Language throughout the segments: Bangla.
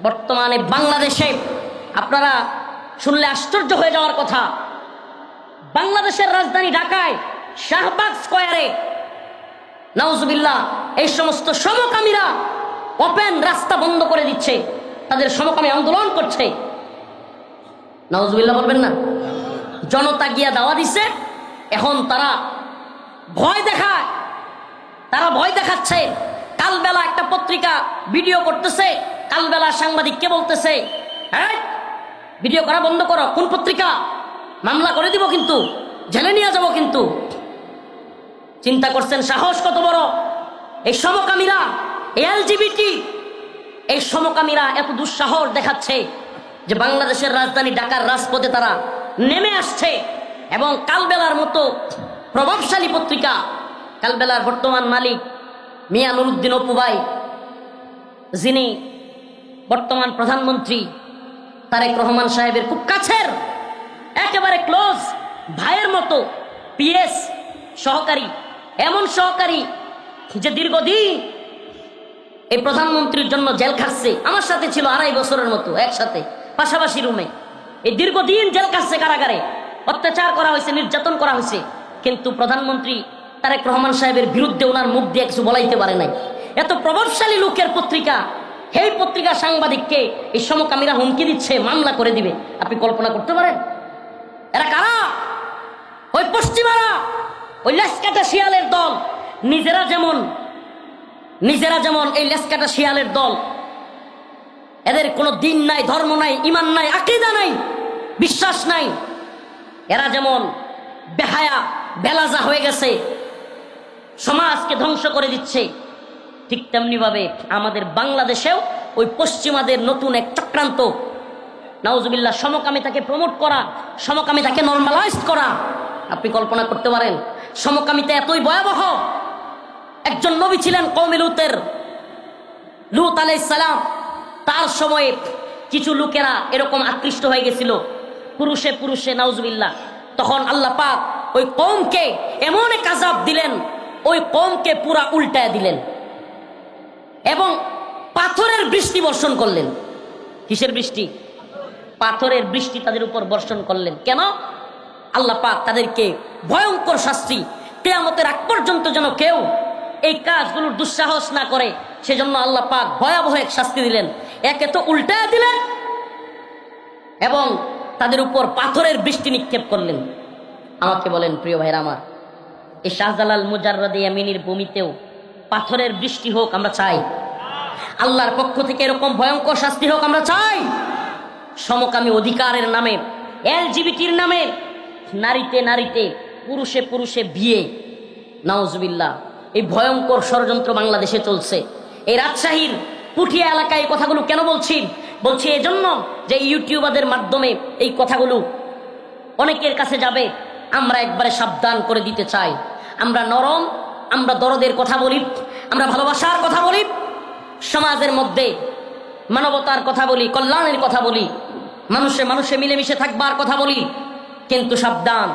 বর্তমানে বাংলাদেশে আপনারা শুনলে আশ্চর্য হয়ে যাওয়ার কথা, বাংলাদেশের রাজধানী ঢাকায় শাহবাগ স্কয়ারে নাউজুবিল্লাহ এই সমস্ত সমকামীরা ওপেন রাস্তা বন্ধ করে দিচ্ছে, তাদের সমকামী আন্দোলন করছে। নাউজুবিল্লাহ বলবেন না? জনতা গিয়া দাওয়া দিছে, এখন তারা ভয় দেখায়, তারা ভয় দেখাচ্ছে। কালবেলা একটা পত্রিকা ভিডিও করতেছে, কালবেলা সাংবাদিককে বলতেছে, হ্যাঁ ভিডিও করা বন্ধ করো। কোন পত্রিকা? মামলা করে দিব, কিন্তু জেলে নিয়ে যাব। কিন্তু চিন্তা করছেন সাহস কত বড়? এই সমকামীরা, এই এলজিবিটি, এই সমকামীরা এত দুঃসাহস দেখাচ্ছে যে বাংলাদেশের রাজধানী ঢাকার রাজপথে তারা নেমে আসছে। এবং কালবেলার মতো প্রভাবশালী পত্রিকা, কালবেলার বর্তমান মালিক মিয়া নুরুদ্দিন অপু ভাই, যিনি বর্তমান প্রধানমন্ত্রী তারেক রহমান সাহেবের খুব কাছের একেবারে ক্লোজ ভাইয়ের মতো পিএস সহকারী, এমন সহকারী যে দীর্ঘদিন এই প্রধানমন্ত্রীর জন্য জেল খাটছে। আমার সাথে ছিল 2.5 বছরের মতো, একসাথে পাশাপাশি রুমে। এই দীর্ঘদিন জেল খাটছে, কারাগারে অত্যাচার করা হয়েছে, নির্যাতন করা হয়েছে, কিন্তু প্রধানমন্ত্রী তারেক রহমান সাহেবের বিরুদ্ধে ওনার মুখ দিয়ে কিছু বলাইতে পারে নাই। এত প্রভাবশালী লোকের পত্রিকা, এই পত্রিকা সাংবাদিককে এই সমকামীরা হুমকি দিচ্ছে, মামলা করে দিবে। আপনি কল্পনা করতে পারেন এরা কারা? ওই পশ্চিমারা, ওই লেসকাটা শিয়ালের দল। নিজেরা যেমন এই লেসকাটা শিয়ালের দল, এদের কোনো দিন নাই, ধর্ম নাই, ঈমান নাই, আকীদা নাই, বিশ্বাস নাই। এরা যেমন বেহায়া বেলাজা হয়ে গেছে, সমাজকে ধ্বংস করে দিচ্ছে, ঠিক তেমনি ভাবে আমাদের বাংলাদেশেও ওই পশ্চিমাদের নতুন এক চক্রান্ত, নাউজুবিল্লাহ, সমকামিতাকে প্রমোট করা, সমকামিতাকে নরমালাইজ করা। আপনি কল্পনা করতে পারেন সমকামিতা এতই ভয়াবহ? একজন নবী ছিলেন কওমে লুতের, লুত আলাইহিস সালাম। তার সময়ে কিছু লোকেরা এরকম আকৃষ্ট হয়ে গেছিল পুরুষে পুরুষে, নাউজুবিল্লাহ। তখন আল্লাহ পাক ওই কওমকে এমন এক আযাব দিলেন, ওই কওমকে পুরা উল্টায় দিলেন এবং পাথরের বৃষ্টি বর্ষণ করলেন। কিসের বৃষ্টি? পাথরের বৃষ্টি তাদের উপর বর্ষণ করলেন। কেন? আল্লাহ পাক তাদেরকে ভয়ঙ্কর শাস্তি, কিয়ামতের আগ পর্যন্ত যেন কেউ এই কাজগুলোর দুঃসাহস না করে, সেজন্য আল্লাহ পাক ভয়াবহ এক শাস্তি দিলেন। একে তো উল্টায় দিলেন এবং তাদের উপর পাথরের বৃষ্টি নিক্ষেপ করলেন। আমাকে বলেন প্রিয় ভাইরা আমার, এই শাহজালাল মুজাররদে ইয়ামিনীর ভূমিতেও পাথরের বৃষ্টি হোক আমরা চাই? আল্লাহর পক্ষ থেকে এরকম ভয়ঙ্কর শাস্তি হোক আমরা চাই? সমকামী অধিকারের নামে, এলজিবিটির নামে নারীতে নারীতে, পুরুষে পুরুষে বিয়ে, নাউজুবিল্লাহ, এই ভয়ঙ্কর ষড়যন্ত্র বাংলাদেশে চলছে। এই রাজশাহীর পুঠিয়া এলাকায় এই কথাগুলো কেন বলছি এজন্য যে ইউটিউবারদের মাধ্যমে এই কথাগুলো অনেকের কাছে যাবে। আমরা একবারে সাবধান করে দিতে চাই। আমরা নরম, আমরা দরদের কথা বলি, আমরা ভালোবাসার কথা বলি, সমাজের মধ্যে মানবতার কথা বলি, কল্যাণের কথা বলি, মানুষে মানুষে মিলেমিশে থাকবার কথা বলি, কিন্তু সাবধান,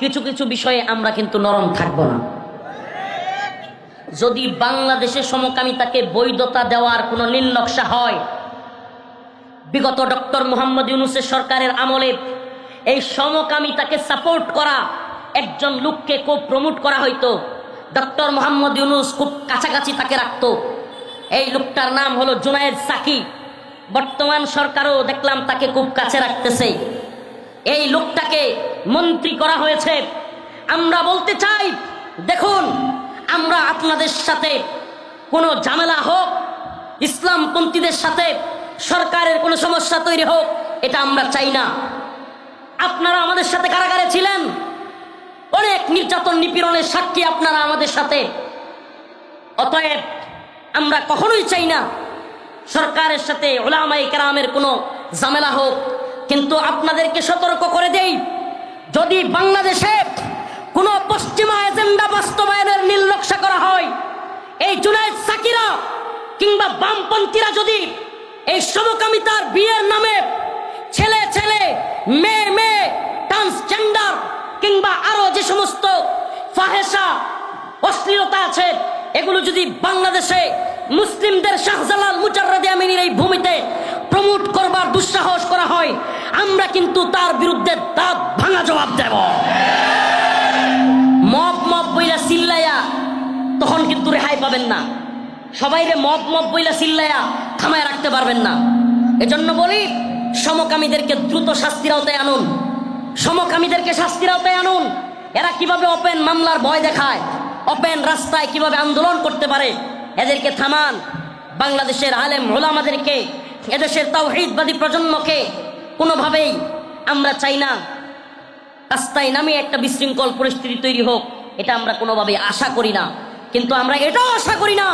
কিছু কিছু বিষয়ে আমরা কিন্তু নরম থাকব না। যদি বাংলাদেশে সমকামিতাকে বৈধতা দেওয়ার কোনো নীল নকশা হয়, বিগত ডক্টর মোহাম্মদ ইউনূসের সরকারের আমলে এই সমকামিতাকে সাপোর্ট করা একজন লোককে খুব প্রমোট করা হইতো। ডক্টর মোহাম্মদ ইউনূস খুব কাছাকাছি তাকে রাখত। এই লোকটার নাম হলো জুনায়েদ সাকি। বর্তমান সরকারও দেখলাম তাকে খুব কাছে রাখতেছে। এই লোকটাকে মন্ত্রী করা হয়েছে। আমরা বলতে চাই, দেখুন, আমরা আপনাদের সাথে কোনো ঝামেলা হোক, ইসলামপন্থীদের সাথে সরকারের কোনো সমস্যা তৈরি হোক, এটা আমরা চাই না। আপনারা আমাদের সাথে কারাগারে ছিলেন, অনেক নির্যাতন নিপীড়নের সাক্ষী আপনারা আমাদের সাথে। অতএব আমরা কখনোই চাই না সরকারের সাথে উলামায়ে কেরামের কোনো ঝামেলা হোক। কিন্তু আপনাদেরকে সতর্ক করে দেই, যদি বাংলাদেশে কোনো পশ্চিমা এজেন্ডা বাস্তবায়নের নীল নকশা করা হয়, এই জুনায়েদ সাকিরা কিংবা বামপন্থীরা যদি এই সমকামিতার বিয়ের নামে ছেলে ছেলে, মেয়ে মেয়ে, ট্রান্সজেন্ডার কিংবা আরো যে সমস্ত ফাহেসা অশ্লীলতা আছে, এগুলো যদি বাংলাদেশে মুসলিমদের শাহজালাল মুজাররদে আমিনীর এই ভূমিতে দুঃসাহস করা হয়, আমরা কিন্তু তার বিরুদ্ধে দাঁত ভাঙা জবাব দেব। মব মব বইলা চিল্লাইয়া তখন কিন্তু রেহাই পাবেন না। সবাইরে মব মব বইলা চিল্লাইয়া থামায় রাখতে পারবেন না। এজন্য বলি, সমকামীদেরকে দ্রুত শাস্তির আওতায় আনুন, সমকামীদেরকে শাস্তির আওতায় আনুন। এরা কিভাবে ওপেন মামলার ভয় দেখায়, ওপেন রাস্তায় কিভাবে আন্দোলন করতে পারে, এদেরকে থামান। বাংলাদেশের আলেম ওলামাদেরকে, এদেশের তাওহীদবাদী প্রজন্মকে কোনোভাবেই আমরা চাই না রাস্তায় নামে একটা বিশৃঙ্খল পরিস্থিতি তৈরি হোক, এটা আমরা কোনোভাবেই আশা করি না। কিন্তু আমরা এটাও আশা করি না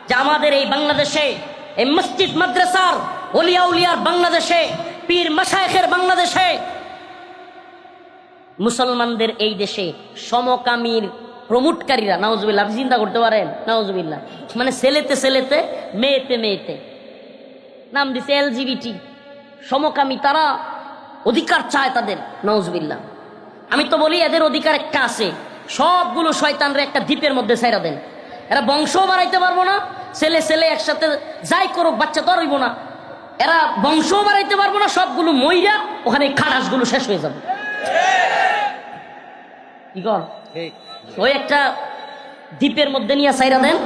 যে আমাদের এই বাংলাদেশে, এই মসজিদ মাদ্রাসার ওলিয়া উলিয়ার বাংলাদেশে, পীর মাশায়েখের বাংলাদেশে, মুসলমানদের এই দেশে সমকামীর প্রমোটকারীরা, নাউজুবিল্লাহ, আপনি চিন্তা করতে পারেন, নাউজুবিল্লাহ, মানে ছেলেতে ছেলেতে মেয়েতে মেয়েতে নাম দিছে এলজিবিটি, সমকামী, তারা অধিকার চায় তাদের, নাউজুবিল্লাহ। আমি তো বলি এদের অধিকার একটা আছে, সবগুলো শয়তানরে একটা দ্বীপের মধ্যে ছাইরা দেন। এরা বংশও বাড়াইতে পারবো না, ছেলে ছেলে একসাথে যাই করুক বাচ্চা তো আর হইব না, এরা বংশও বাড়াইতে পারবো না, সবগুলো মইরা ওখানে খাটাসগুলো শেষ হয়ে যাবে। কি কর ওই একটা দ্বীপের মধ্যে নিয়ে ছাইরা দেন,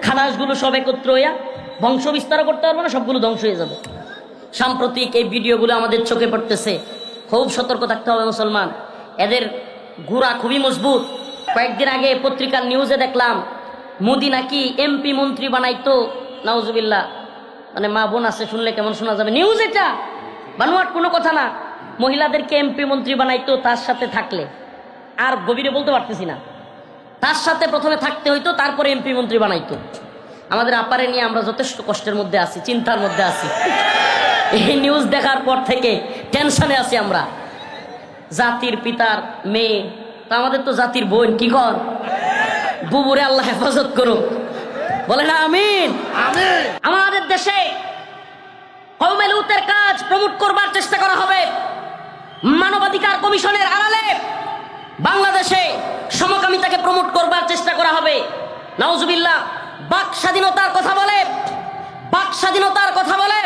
খাটাসগুলো সব একত্র হইয়া বংশ বিস্তার করতে পারবো না, সবগুলো ধ্বংস হয়ে যাবে। সাম্প্রতিক এই ভিডিওগুলো আমাদের চোখে পড়তেছে, খুব সতর্ক থাকতে হবে মুসলমান। এদের গুড়া খুবই মজবুত। কয়েকদিন আগে পত্রিকার নিউজে দেখলাম মোদি নাকি এমপি মন্ত্রী বানাইতো, নাউজুবিল্লাহ, মানে মা বোন আছে শুনলে কেমন শোনা যাবে, নিউজ এটা বানোয়াট কোনো কথা না। মহিলাদেরকে এমপি মন্ত্রী বানাইতো, তার সাথে থাকলে, আর গভীরে বলতে পারতেছি না, তার সাথে প্রথমে থাকতে হইতো, তারপরে এমপি মন্ত্রী বানাইতো। আমাদের আপারে নিয়ে আমরা যথেষ্ট কষ্টের মধ্যে আছি, চিন্তার মধ্যে আছি। এই নিউজ দেখার পর থেকে টেনশনে আছি আমরা। জাতির পিতার মেয়ে, তা আমাদের তো জাতির বোন, কি কর বুবুরে আল্লাহ হেফাজত করুক, বলে না আমিন। আমাদের দেশে কওমে লূতের কাজ প্রমোট করবার চেষ্টা করা হবে। মানবাধিকার কমিশনের আড়ালে বাংলাদেশে সমকামিতাকে প্রমোট করবার চেষ্টা করা হবে। নাউজুবিল্লাহ, বাক স্বাধীনতার কথা বলে, বাক স্বাধীনতার কথা বলে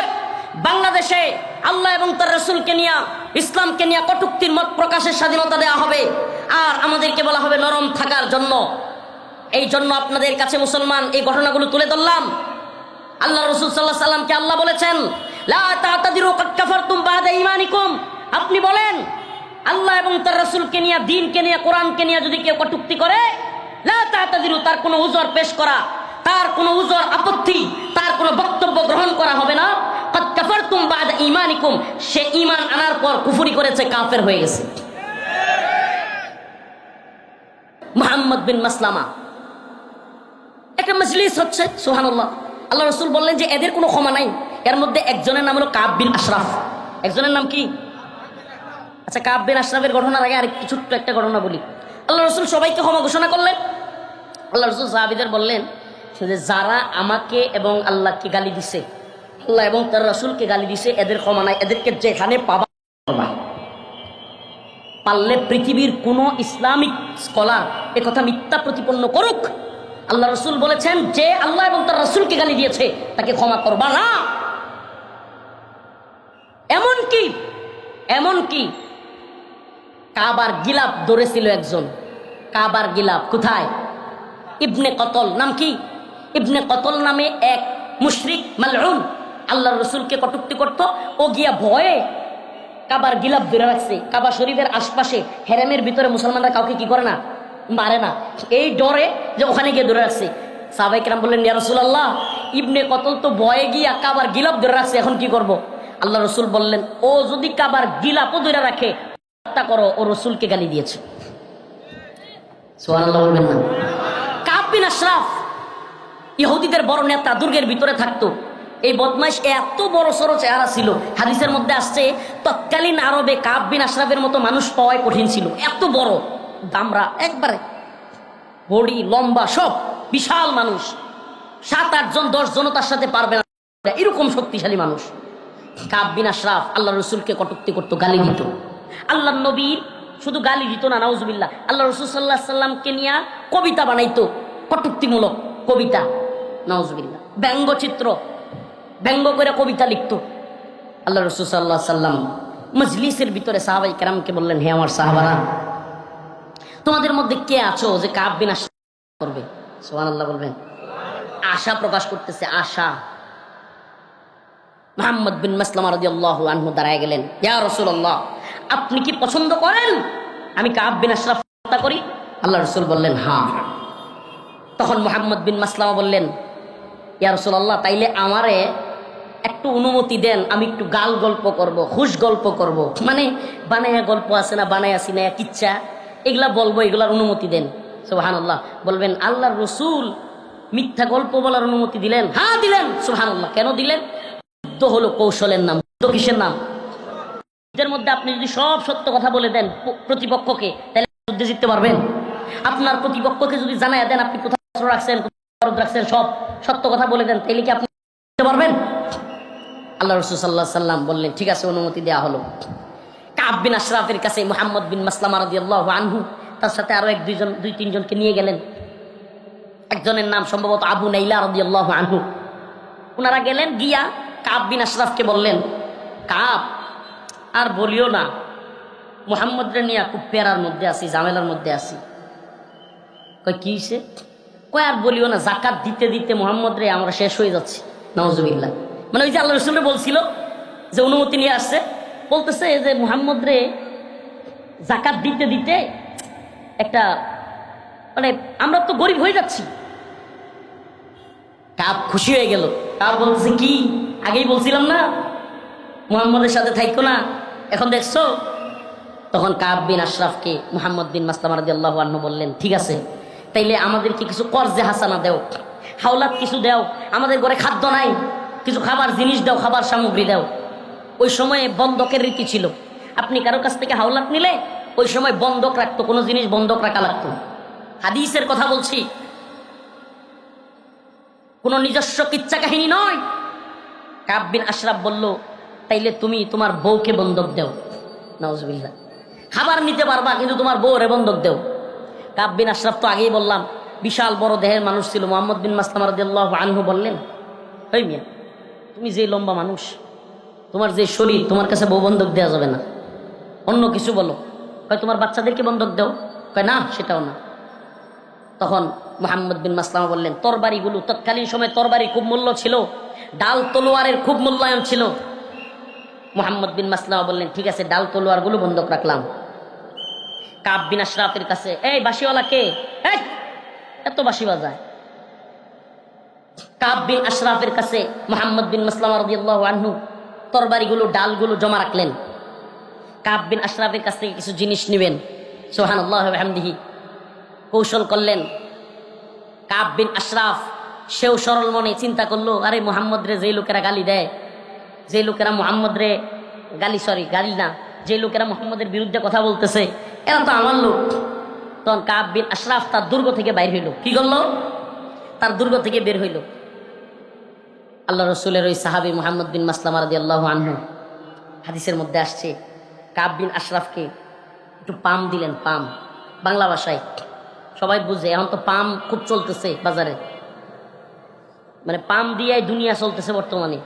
বাংলাদেশে আল্লাহ এবং তার রাসূলকে নিয়ে, ইসলামকে নিয়ে কটূক্তির মত প্রকাশের স্বাধীনতা দেওয়া হবে, আর আমাদেরকে বলা হবে নরম থাকার জন্য। এই জন্য আপনাদের কাছে মুসলমান এই ঘটনাগুলো তুলে ধরলাম। আল্লাহ রাসূল সাল্লাল্লাহু আলাইহি সাল্লামকে আল্লাহ বলেছেন, লা তা'তাদিরু কাদ কাফারতুম বা'দা ঈমানিকুম। আপনি বলেন, আল্লাহ এবং তার রাসূলকে নিয়ে, দ্বীনকে নিয়ে, কোরআনকে নিয়ে যদি কেউ কটূক্তি করে, লা তা'তাদিরু, তার কোনো উযর পেশ করা, তার কোনো উযর, আপত্তি, তার কোনো বক্তব্য গ্রহণ করা হবে না। কাদ কাফারতুম বা'দা ঈমানিকুম, সে ঈমান আনার পর কুফরি করেছে, কাফের হয়ে গেছে। মুহাম্মদ বিন মাসলামা, একটা মজলিস হচ্ছে, সুবহানাল্লাহ, আল্লাহ রাসূল বললেন যে এদের কোনো ক্ষমা নাই। এর মধ্যে একজনের নাম হলো কাব বিন আশরাফ। একজনের নাম কি? আচ্ছা, কাব বিন আশরাফের ঘটনার আগে আরেকটু ছোট্ট একটা ঘটনা বলি। আল্লাহ রাসূল সবাইকে ক্ষমা ঘোষণা করলেন। আল্লাহ রাসূল সাহাবীদের বললেন যে যারা আমাকে এবং আল্লাহকে গালি দিছে, আল্লাহ এবং তার রাসূলকে গালি দিছে, এদের ক্ষমা নাই, এদেরকে যেখানে পাবা পারলে পৃথিবীর কোন ইসলামিক স্কলার এ কথা মিথ্যা প্রতিপন্ন করুক, আল্লাহ রাসূল বলেছেন যে আল্লাহ এবং তার রাসূলকে গালি দিয়েছে তাকে ক্ষমা করবা না। এমনকি কাবার গিলাফ ধরেছিল একজন, কাবার গিলাফ কোথায়? ইবনে কতল, নাম কি? ইবনে কতল নামে এক মুশরিক মালউন আল্লাহর রাসূলকে কটূক্তি করত। ও গিয়া ভয়ে কাবার গিলাফ ধরে রাখছে। কাবা শরীফের আশপাশে হেরেমের ভিতরে মুসলমানরা কাউকে কি করে না, মারে না, এই ডরে যে ওখানে গিয়ে ধরে রাখছে। সাহাবায়ে কেরাম বললেন, ইয়া রাসূলুল্লাহ, ইবনে কতল তো ভয়ে গিয়া কাবার গিলাফ ধরে রাখছে, এখন কি করব? আল্লাহ রাসূল বললেন, ও যদি কাবার গিলাফও ধরে রাখে, হত্যা করো, ও রাসূলকে গালি দিয়েছে। সুবহানাল্লাহ বলবেন না? কাব বিন আশরাফ ইহুদিদের বড় নেতা, দুর্গের ভিতরে থাকতো। এই বদমাইশ এত বড় সড়ো চেহারা ছিল, হাদিসের মধ্যে আসছে তৎকালীন আরবে কাব বিন আশরাফের মতো মানুষ পাওয়াই কঠিন ছিল। এত বড় দামরা, একবারে বড়ি লম্বা, সব বিশাল মানুষ, 7-8 জন 10 জন তার সাথে পারবে না, এরকম শক্তিশালী মানুষ। কাব বিন আশরাফ আল্লাহ রসুলকে কটূক্তি করতো, গালি দিত। আল্লাহ নবীর শুধু গালি দিত না, নাউজুবিল্লাহ, আল্লাহ রসুল সাল্লাল্লাহু আলাইহি সাল্লামকে নিয়ে কবিতা বানাইতো, কটূক্তিমূলক কবিতা, নাউজুবিল্লাহ, ব্যঙ্গচিত্র, ব্যঙ্গ করে কবিতা লিখতো। আল্লাহ রাসূল সাল্লাল্লাহু আলাইহি সাল্লাম মজলিসের ভিতরে সাহাবায়ে কেরামকে বললেন, হে আমার সাহাবারা, তোমাদের মধ্যে কে আছো যে কাব বিন আশরাফ করবে? সুবহানাল্লাহ বলবেন। আশা প্রকাশ করতেছে, আশা। মুহাম্মদ বিন মাসলামা রাদিয়াল্লাহু আনহু দাঁড়ায় গেলেন, ইয়া রাসূলুল্লাহ, আপনি কি পছন্দ করেন আমি কাব বিন আশরাফ হত্যা করি? আল্লাহ রাসূল বললেন, হ্যাঁ। তখন মুহাম্মদ বিন মাসলামা বললেন, ইয়া রাসূলুল্লাহ, তাইলে আমারে একটু অনুমতি দেন, আমি একটু গাল গল্প করব, খুশ গল্প করব, মানে বানায়া গল্প আছে না, বানায়া সিনায়া কিচ্ছা, এগুলা বলবো, এগুলার অনুমতি দেন। সুবহানাল্লাহ বলবেন, আল্লাহর রাসূল মিথ্যা গল্প বলার অনুমতি দিলেন? হ্যাঁ দিলেন। সুবহানাল্লাহ। কেন দিলেন? যুদ্ধ হলো কৌশলের নাম। যুদ্ধ কিসের নাম? যুদ্ধের মধ্যে আপনি যদি সব সত্য কথা বলে দেন প্রতিপক্ষকে, তাহলে যুদ্ধে জিততে পারবেন? আপনার প্রতিপক্ষকে যদি জানায় দেন আপনি কোথায় অস্ত্র রাখছেন, রাখছেন, সব সত্য কথা বলে দেন, তাহলে কি আপনি জিততে পারবেন? আল্লাহ রাসূল সাল্লাল্লাহু আলাইহি সাল্লাম বললেন, ঠিক আছে, অনুমতি দেওয়া হলো। কাব বিন আশরাফের কাছে মুহাম্মদ বিন মাসলামা রাদিয়াল্লাহু আনহু তার সাথে আরো দুই তিনজনকে নিয়ে গেলেন। একজনের নাম সম্ভবত আবু নাইলা রাদিয়াল্লাহু আনহু। ওনারা গেলেন, গিয়া কাব বিন আশরাফকে বললেন, কাব, আর বলিও না, মুহাম্মদরে নিয়ে খুব পেরার মধ্যে আছি, ঝামেলার মধ্যে আছি। কয় কি হইছে? কয় আর বলিও না, যাকাত দিতে দিতে মুহাম্মদরে আমরা শেষ হয়ে যাচ্ছি। নাউজুবিল্লাহ। মানে ওই যে আল্লাহ রাসূল বলছিল যে অনুমতি নিয়ে আসছে, বলতেছে যে মুহাম্মদরে যাকাত দিতে দিতে একটা, মানে আমরা তো গরিব হয়ে যাচ্ছি। কাব খুশি হয়ে গেল। কাব বলতেছে, কি আগেই বলছিলাম না মুহাম্মদের সাথে থাইকো না, এখন দেখছো? তখন কাব বিন আশরাফকে মুহাম্মদ বিন মাসলামা রাদিয়াল্লাহু আনহু বললেন, ঠিক আছে, তাইলে আমাদেরকে কিছু কর্জে হাসানা দেও, হাওলাত কিছু দেও, আমাদের ঘরে খাদ্য নাই, কিছু খাবার জিনিস দাও, খাবার সামগ্রী দাও। ওই সময়ে বন্ধকের রীতি ছিল, আপনি কারো কাছ থেকে হাওলাত নিলে ওই সময় বন্ধক রাখতো, কোনো জিনিস বন্ধক রাখা লাগতো। হাদিসের কথা বলছি, কোনো নিজস্ব কিচ্ছা কাহিনী নয়। কাব বিন আশরাফ বলল, তাইলে তুমি তোমার বউকে বন্ধক দেও। নাউজুবিল্লাহ। খাবার নিতে পারবা কিন্তু তোমার বউরে বন্ধক দেও। কাব বিন আশরাফ তো আগেই বললাম বিশাল বড় দেহের মানুষ ছিল। মুহাম্মদ বিন মাসলামা রাদিয়াল্লাহু আনহু বললেন, এই মিয়া, তুমি যে লম্বা মানুষ, তোমার যে শরীর, তোমার কাছে বউ বন্ধক দেওয়া যাবে না, অন্য কিছু বলো। কয় তোমার বাচ্চাদেরকে বন্ধক দাও। কয় না, সেটাও না। তখন মুহাম্মদ বিন মাসলামা বললেন, তরবারিগুলো, তৎকালীন সময় তরবারি খুব মূল্য ছিল, ডাল তলোয়ারের খুব মূল্যায়ন ছিল। মুহাম্মদ বিন মাসলামা বললেন, ঠিক আছে, ডাল তলোয়ারগুলো বন্ধক রাখলাম। কাব বিন আশরাফের কাছে, এই বাঁশিওয়ালা কে, এত বাঁশি বাজায়? কাব বিন আশরাফের কাছে মুহাম্মদ বিন মাসলামা রাদিয়াল্লাহু আনহু তরবারিগুলো, ডালগুলো জমা রাখলেন। কাব বিন আশরাফের কাছ থেকে কিছু জিনিস নেবেন, সুবহানাল্লাহি ওয়া বিহামদিহি, কৌশল করলেন। কাব বিন আশরাফ সেও সরল মনে চিন্তা করলো, আরে মুহাম্মদ রে যে লোকেরা গালি দেয়, যে লোকেরা মুহাম্মদ রে গালি না, যে লোকেরা মুহাম্মদের বিরুদ্ধে কথা বলতেছে, এরা তো আমার লোক। তখন কাব বিন আশরাফ তার দুর্গ থেকে বাইর হইল। কি করলো? তার দুর্গ থেকে বের হইল। আল্লাহ রসুলের ওই সাহাবী মুহাম্মদ বিন মাসলামা রাদিয়াল্লাহু আনহু, হাদিসের মধ্যে আসছে, কাব বিন আশরাফকে একটু পাম দিলেন। পাম বাংলা ভাষায় সবাই বুঝে, এখন তো পাম খুব চলতেছে বাজারে, মানে পাম দিয়ে দুনিয়া চলতেছে বর্তমানে।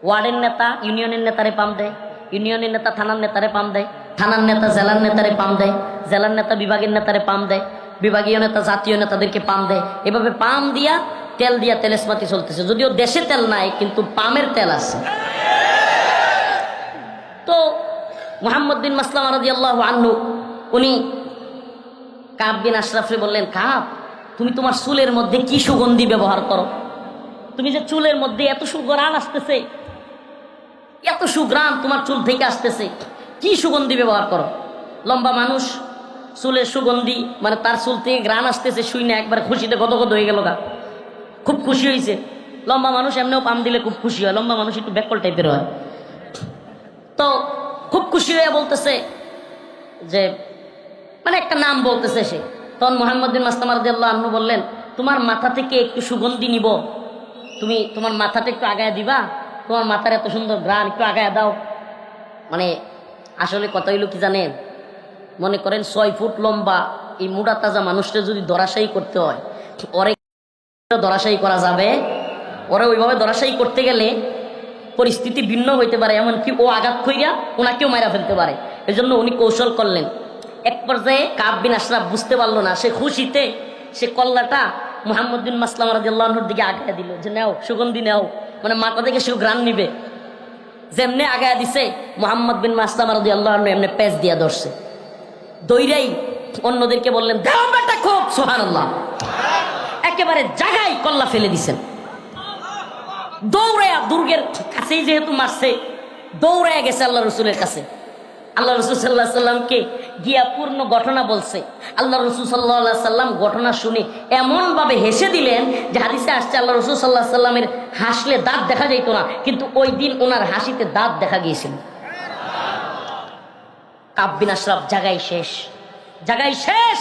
ওয়ার্ডের নেতা ইউনিয়নের নেতারে পাম দেয়, ইউনিয়নের নেতা থানার নেতারে পাম দেয়, থানার নেতা জেলার নেতারে পাম দেয়, জেলার নেতা বিভাগের নেতারে পাম দেয়, বিভাগীয় নেতা জাতীয় নেতাদেরকে পাম দেয়। এভাবে পাম দিয়া তেল দিয়া তেলেসমাতি চলতেছে। যদিও দেশে তেল নাই, কিন্তু পামের তেল আছে। তো মুহাম্মদ বিন মাসলামা রাদিয়াল্লাহু আনহু উনি কাব বিন আশরাফে বললেন, কাব, তুমি তোমার চুলের মধ্যে কি সুগন্ধি ব্যবহার করো? তুমি যে চুলের মধ্যে এত সুঘ্রাণ আসতেছে, এত সুঘ্রাণ তোমার চুল থেকে আসতেছে, কি সুগন্ধি ব্যবহার করো? লম্বা মানুষ, চুলের সুগন্ধি, মানে তার চুল থেকে ঘ্রাণ আসতেছে, শুই না একবার খুশিতে গদগদ হয়ে গেল গা, খুব খুশি হয়েছে। লম্বা মানুষ এমনিও পাম দিলে খুব খুশি হয়, লম্বা মানুষ একটু ব্যাকল টাইপের হয়। তো খুব খুশি হয়ে বলতেছে যে, মানে একটা নাম বলতেছে সে। তখন মুহাম্মদ বিন মাসলামা রাদিয়াল্লাহু আনহু বললেন, তোমার মাথা থেকে একটু সুগন্ধি নিব, তুমি তোমার মাথাটা একটু আগায় দিবা, তোমার মাথার এত সুন্দর ঘ্রাণ, একটু আগায় দাও। মানে আসলে কথা হইল কি জানেন, মনে করেন 6 ফুট লম্বা এই মুড়া তাজা মানুষটা যদি ধরাশায়ী করতে হয়, ওরে ধরাশায়ী করা যাবে? ওরে ওইভাবে ধরাশায়ী করতে গেলে পরিস্থিতি ভিন্ন হইতে পারে, এমনকি ও আঘাত কইরা ওনাকেও মারা ফেলতে পারে। এজন্য উনি কৌশল করলেন। এক পর্যায়ে কাব বিন আশরাফ বুঝতে পারলো না, সে খুশিতে সে কল্লাটা মুহাম্মদ বিন মাসলামা রাদিয়াল্লাহু আনহুর দিকে আগায়া দিল, যে নাও সুগন্ধি নাও, মানে মাথা থেকে সে ঘ্রাণ নিবে। যেমনে আগায়া দিছে, মুহাম্মদ বিন মাসলামা রাদিয়াল্লাহু আনহু এমনি পেঁচ দিয়া ধরছে। দইরাই অন্যদেরকে বললেন, দাও বেটা খুব, সুবহানাল্লাহ। একেবারে জায়গায় কল্লা ফেলে দিছেন। দৌড়ায়া দুর্গের কাছেই যেহেতু মারছে, দৌড়ায়া গেছে আল্লাহ রসুলের কাছে। আল্লাহ রসুল সাল্লাহ সাল্লামকে গিয়া পূর্ণ ঘটনা বলছে। আল্লাহ রসুল সাল্লাহ সাল্লাম ঘটনা শুনে এমন ভাবে হেসে দিলেন যে হাদিসে আসছে আল্লাহ রসুল সাল্লাহ সাল্লামের হাসলে দাঁত দেখা যাইতো না, কিন্তু ওই দিন ওনার হাসিতে দাঁত দেখা গিয়েছিল। কাব বিন আশরাফ জায়গায় শেষ, জায়গায় শেষ।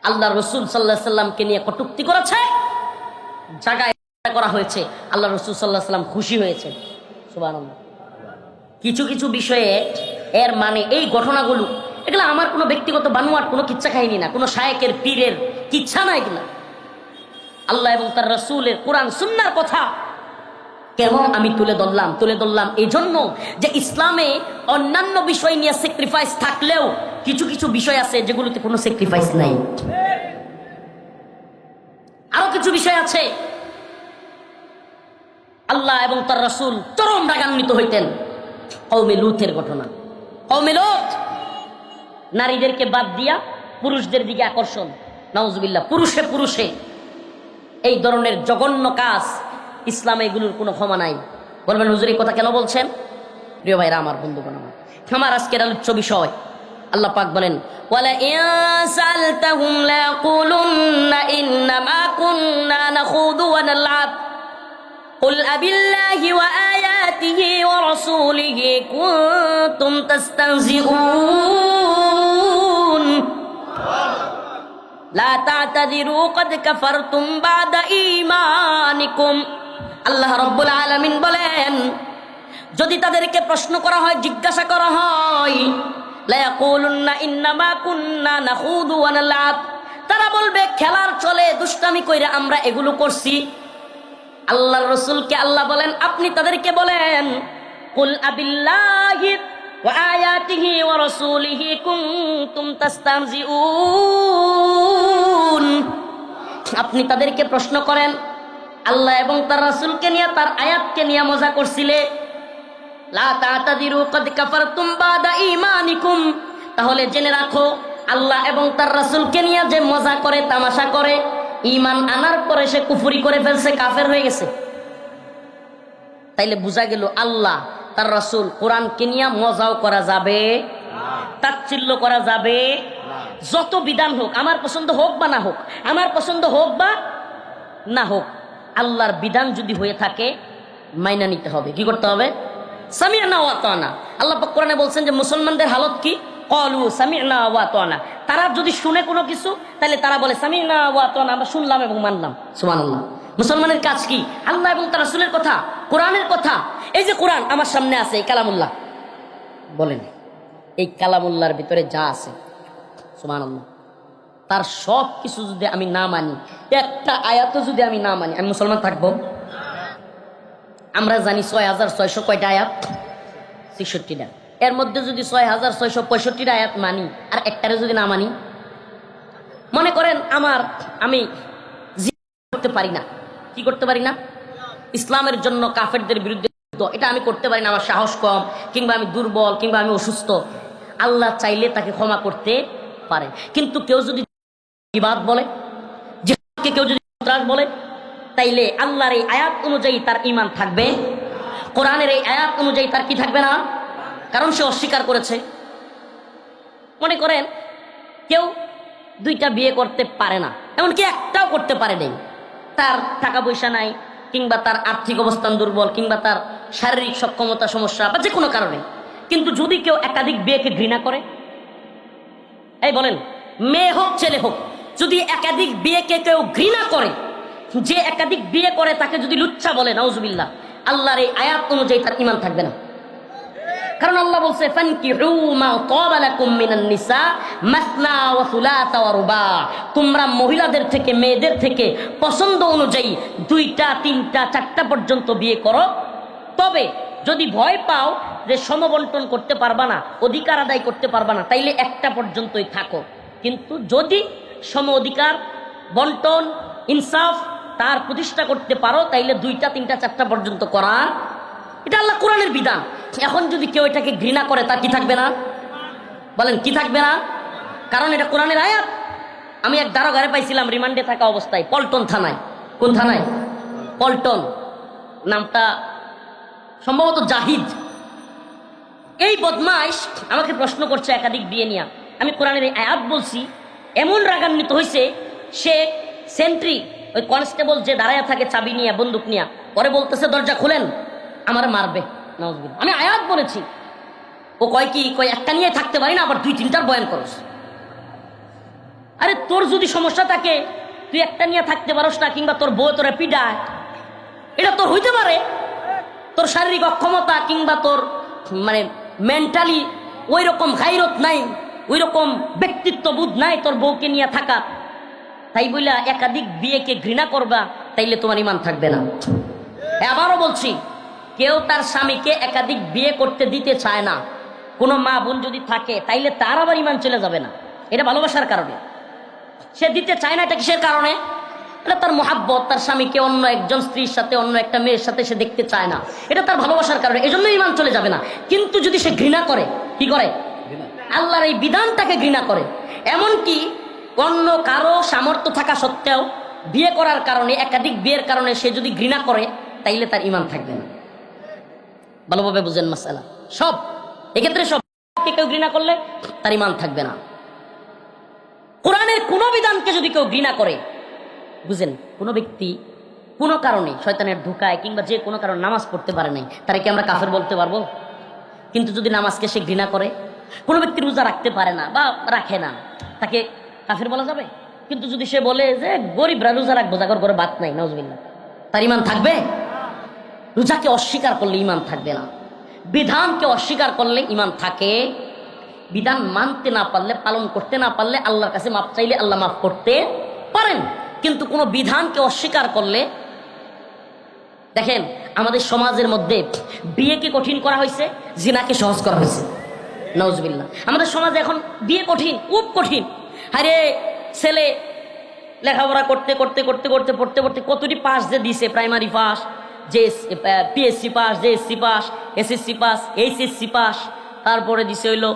আল্লাহ রসুল সাল্লাহ সাল্লামকে নিয়ে কটূক্তি করেছে, জায়গায় করা হয়েছে। আল্লাহ রসুল সাল্লাহ সাল্লাম খুশি হয়েছে। সুবহানাল্লাহ। কিছু কিছু বিষয়ে এর মানে এই ঘটনাগুলো, এগুলো আমার কোনো ব্যক্তিগত বানোয়াট কোনো কিচ্ছা কাহিনী না, কোনো শায়েকের পীরের কিচ্ছা না। এগুলা আল্লাহ এবং তার রসুলের কোরআন সুন্নাহর কথা। কেমন আমি তুলে ধরলাম এই জন্য যে ইসলামে অন্যান্য বিষয় নিয়ে স্যাক্রিফাইস থাকলেও কিছু কিছু বিষয় আছে যেগুলোতে কোনো স্যাক্রিফাইস নাই। আরো কিছু বিষয় আছে আল্লাহ এবং তার রাসূল চরম রাগান্বিত হইতেন। কওমে লূতের ঘটনা। কওমে লূত নারীদেরকে বাদ দিয়া পুরুষদের দিকে আকর্ষণ, নাউজুবিল্লাহ। পুরুষে পুরুষে এই ধরনের জঘন্য কাজ, ইসলামে এগুলোর কোনো ক্ষমা নাই। বলবেন হুজুর এই কথা কেন বলছেন? প্রিয় ভাইরা আমার, বন্ধুগণ আমার আজকের আলোচ্য বিষয়, আল্লাহ পাক বলেন, ওয়ালা ইন সালতাহুম লায়াকুলুন্না ইন্নামা কুন্না নাখুদু ওয়া নালআব কুল আবিল্লাহি ওয়া আয়াতিহি ওয়া রাসূলিহি কুনতুম তাস্তাহজিউন লা তা'তাযিরু ক্বাদ কাফারতুম বা'দা ঈমানিকুম। আল্লাহ রাব্বুল আলামিন বলেন, যদি তাদেরকে প্রশ্ন করা হয়, জিজ্ঞাসা করা হয়, লা ইয়াকুলুন্না ইন্নামা কুন্না নাখুদু ওয়া নালআব, তারা বলবে খেলার চলে দুষ্টামি কইরা আমরা এগুলো করছি। আল্লাহর রাসূলকে আল্লাহ বলেন, আপনি তাদেরকে বলেন, কুল আবিল্লাহি ওয়া আয়াতিহি ওয়া রাসূলিহি কুনতুম তাস্তাহজিউন। আপনি তাদেরকে প্রশ্ন করেন, আল্লাহ এবং তার রাসূলকে নিয়ে, তার আয়াতকে নিয়ে মজা করছিলে। লা তা'তাযিরু ক্বাদ কাফারতুম বা'দা ঈমানিকুম, তাহলে জেনে রাখো আল্লাহ এবং তার রাসূলকে নিয়ে যে মজা করে, তামাশা করে, ঈমান আনার পরে সে কুফরি করে ফেলছে, কাফের হয়ে গেছে। তাইলে বোঝা গেল আল্লাহ তার রাসূল কোরআনকে নিয়ে মজাও করা যাবে, তাচ্ছিল্য করা যাবে। যত বিধান হোক, আমার পছন্দ হোক বা না হোক, আমার পছন্দ হোক বা না হোক, আল্লাহর বিধান যদি হয়ে থাকে মাইনা নিতে হবে। কি করতে হবে? সামি'না ওয়া আতা'না। আল্লাহ পাক কোরআনে বলছেন যে মুসলমানদের হালত কি? ক্বালু সামি'না ওয়া আতা'না। তারা যদি শুনে কোনো কিছু, তাহলে তারা বলে সামি'না ওয়া আতা'না, আমরা শুনলাম এবং মানলাম। সুবহানাল্লাহ। মুসলমানের কাজ কি? আল্লাহ এবং তার রাসূলের কথা, কোরআনের কথা। এই যে কোরআন আমার সামনে আছে, এই কালামুল্লাহ, বলেন এই কালামুল্লাহর ভিতরে যা আছে, সুবহানাল্লাহ, তার সব কিছু যদি আমি না মানি, একটা আয়াতও যদি আমি না মানি, আমি মুসলমান থাকবো? আমরা জানি 6600 কয়টা আয়াত? 66টা। এর মধ্যে যদি 6665টা আয়াত মানি আর একটারে যদি না মানি, মনে করেন আমি করতে পারি না, কি করতে পারি না? ইসলামের জন্য কাফেরদের বিরুদ্ধে, এটা আমি করতে পারি না, আমার সাহস কম, কিংবা আমি দুর্বল, কিংবা আমি অসুস্থ। আল্লাহ চাইলে তাকে ক্ষমা করতে পারে। কিন্তু কেউ যদি জিহাদ বলে, জিহাদকে কেউ যদি সন্ত্রাস বলে, তাইলে আল্লাহর এই আয়াত অনুযায়ী তার ঈমান থাকবে, কোরআনের এই আয়াত অনুযায়ী তার কি থাকবে না, কারণ সে অস্বীকার করেছে। মনে করেন কেউ 2টা বিয়ে করতে পারে না, এমনকি একটাও করতে পারে নাই, তার টাকা পয়সা নাই, কিংবা তার আর্থিক অবস্থান দুর্বল, কিংবা তার শারীরিক সক্ষমতা সমস্যা, বা যে কোনো কারণে। কিন্তু যদি কেউ একাধিক বিয়েকে ঘৃণা করে, এই বলেন মেয়ে হোক ছেলে হোক, যদি একাধিক বিয়েকে কেউ ঘৃণা করে, যে একাধিক বিয়ে করে তাকে যদি লুচ্ছা বলে, নাউজুবিল্লাহ, আল্লাহর এই আয়াত অনুযায়ী তার ঈমান থাকবে না। কারণ আল্লাহ বলছে ফানকিহু মা তাবা লাকুম মিনান নিসা মাসনা ওয়া সুলাসা ওয়া রুবা, তোমরা মহিলাদের থেকে মেয়েদের থেকে পছন্দ অনুযায়ী 2টা 3টা 4টা পর্যন্ত বিয়ে করো। তবে যদি ভয় পাও যে সমবন্টন করতে পারবা না, অধিকার আদায় করতে পারবা না, তাইলে 1টা পর্যন্তই থাকো। কিন্তু যদি সম অধিকার বন্টন ইনসাফ তার প্রতিষ্ঠা করতে পারো, তাইলে 2টা 3টা 4টা পর্যন্ত করা। এটা আল্লাহ কোরআনের বিধান। এখন যদি কেউ এটাকে ঘৃণা করে, তার কি থাকবে না? বলেন কি থাকবে না? কারণ এটা কোরআনের আয়াত। আমি এক দারোগারে পাইছিলাম রিমান্ডে থাকা অবস্থায়, পল্টন থানায়। কোন থানায়? পল্টন। নামটা সম্ভবত জাহিদ। এই বদমাইশ আমাকে প্রশ্ন করছে একাধিক বিয়ে নিয়ে। আমি কোরআনের এই আয়াত বলছি, এমন রাগান্বিত হয়েছে সে সেন্ট্রি ওই কনস্টেবল যে দাঁড়ায় থাকে চাবি নিয়ে বন্দুক নিয়ে, পরে বলতেছে দরজা খুলেন, আমার মারবে। নাউজুবিল্লাহ। আমি আয়াত বলেছি। ও কয় কি, কয় একটা নিয়ে থাকতে পারি না, আবার 2-3টার বয়ান করস। আরে তোর যদি সমস্যা থাকে, তুই একটা নিয়ে থাকতে পারস না, কিংবা তোর বউ তোরা পিডায়, এটা তোর হইতে পারে। তোর শারীরিক অক্ষমতা কিংবা তোর মানে মেন্টালি ওই রকম গায়রত নাই, ওই রকম ব্যক্তিত্ববোধ নাই তোর বউকে নিয়ে থাকা, তাই বইলা একাধিক বিয়েকে ঘৃণা করবা, তাইলে তোমার ঈমান থাকবে না। আবারও বলছি, কেউ তার স্বামীকে একাধিক বিয়ে করতে দিতে চায় না। কোনো মা বোন যদি থাকে, তাইলে তার আবার ঈমান চলে যাবে না। এটা ভালোবাসার কারণে সে দিতে চায় না। এটা কিসের কারণে? এটা তার মহাব্বত, তার স্বামীকে অন্য একজন স্ত্রীর সাথে, অন্য একটা মেয়ের সাথে সে দেখতে চায় না। এটা তার ভালোবাসার কারণে, এজন্য ঈমান চলে যাবে না। কিন্তু যদি সে ঘৃণা করে, কি করে? আল্লাহর এই বিধানটাকে ঘৃণা করে। এমনকি অন্য কারো সামর্থ্য থাকা সত্ত্বেও বিয়ে করার কারণে, একাধিক বিয়ের কারণে সে যদি ঘৃণা করে, তাইলে তার ঈমান থাকবে না। ভালোভাবে বুঝেন মাসআলা। সব এক্ষেত্রে সবকে কেউ ঘৃণা করলে তার ঈমান থাকবে না। কোরআনের কোন বিধানকে যদি কেউ ঘৃণা করে, বুঝেন, কোন ব্যক্তি কোনো কারণে শয়তানের ধোঁকায় কিংবা যে কোনো কারণে নামাজ পড়তে পারে নাই, তারে কি আমরা কাফের বলতে পারবো? কিন্তু যদি নামাজকে সে ঘৃণা করে, কোনো ব্যক্তি রোজা রাখতে পারে না বা রাখে না, তাকে কাফের বলা যাবে? কিন্তু যদি সে বলে যে গরিবরা রোজা রাখবো, যাগর ঘরে ভাত নাই, নাউজুবিল্লাহ, তার ঈমান থাকবে? রোজাকে অস্বীকার করলে ঈমান থাকবে না। বিধানকে অস্বীকার করলে ঈমান থাকে। বিধান মানতে না পারলে, পালন করতে না পারলে, আল্লাহর কাছে মাপ চাইলে আল্লাহ মাফ করতে পারেন। কিন্তু কোনো বিধানকে অস্বীকার করলে, দেখেন আমাদের সমাজের মধ্যে বিয়েকে কঠিন করা হয়েছে, জিনাকে সহজ করা হয়েছে। নাউজুবিল্লাহ। আমাদের সমাজে এখন বিয়ে কঠিন, খুব কঠিন। আরে ছেলে লেখাপড়া করতে করতে করতে করতে পড়তে পড়তে কতটি পাস যে দিছে, প্রাইমারি পাস, যে PSC pass, JSC pass, SSC pass, HSC pass, তারপরে দিছে হইলো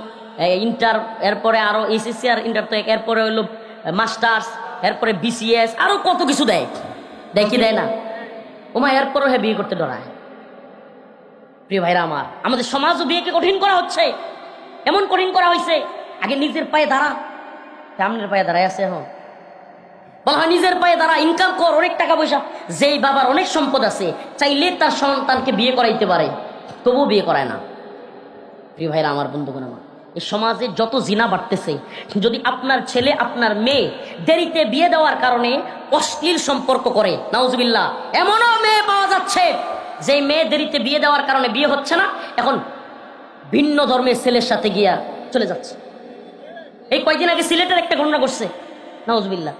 ইন্টার, এরপরে আরো এইচএসসি আর ইন্টার, তো এরপরে হইলো মাস্টার্স, এরপরে বিসিএস, আরো কত কিছু দেয়। দেয় কি দেয় না? ওমা এরপরও হ্যাঁ বিয়ে করতে ডরায়। প্রিয় ভাইরা আমার, আমাদের সমাজও বিয়েকে কঠিন করা হচ্ছে। এমন কঠিন করা হয়েছে, আগে নিজের পায়ে দাঁড়া, সামনের পায়ে দাঁড়ায় আছে। এখন বলা হয় নিজের পায়ে দাঁড়া, ইনকাম কর, অনেক টাকা পয়সা। যেই বাবার অনেক সম্পদ আছে, চাইলে তার সন্তানকে বিয়ে করাইতে পারে, তবুও বিয়ে করায় না। প্রিয় ভাইরা আমার, বন্ধুগণ আমার, এই সমাজে যত জিনা বাড়তেছে, যদি আপনার ছেলে আপনার মেয়ে দেরিতে বিয়ে দেওয়ার কারণে অশ্লীল সম্পর্ক করে, নাউজুবিল্লাহ, এমনও মেয়ে পাওয়া যাচ্ছে যে মেয়ে দেরিতে বিয়ে দেওয়ার কারণে বিয়ে হচ্ছে না, এখন ভিন্ন ধর্মের ছেলের সাথে গিয়া চলে যাচ্ছে। এই কয়েকদিন আগে সিলেটের একটা ঘটনা ঘটছে, নাউজুবিল্লাহ।